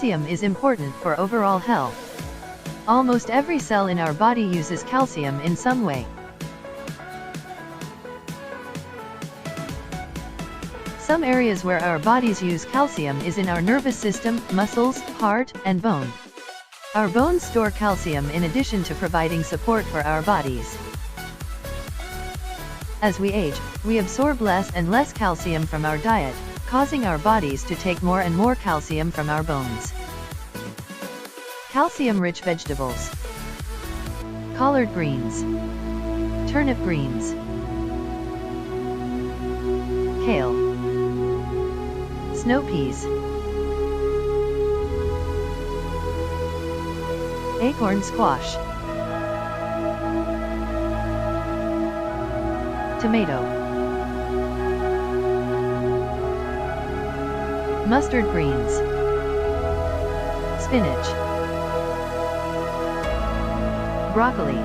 Calcium is important for overall health. Almost every cell in our body uses calcium in some way. Some areas where our bodies use calcium is in our nervous system, muscles, heart, and bone. Our bones store calcium in addition to providing support for our bodies. As we age, we absorb less and less calcium from our diet, causing our bodies to take more and more calcium from our bones. Calcium-rich vegetables: collard greens, turnip greens, kale, snow peas, acorn squash, tomato, mustard greens, spinach, broccoli.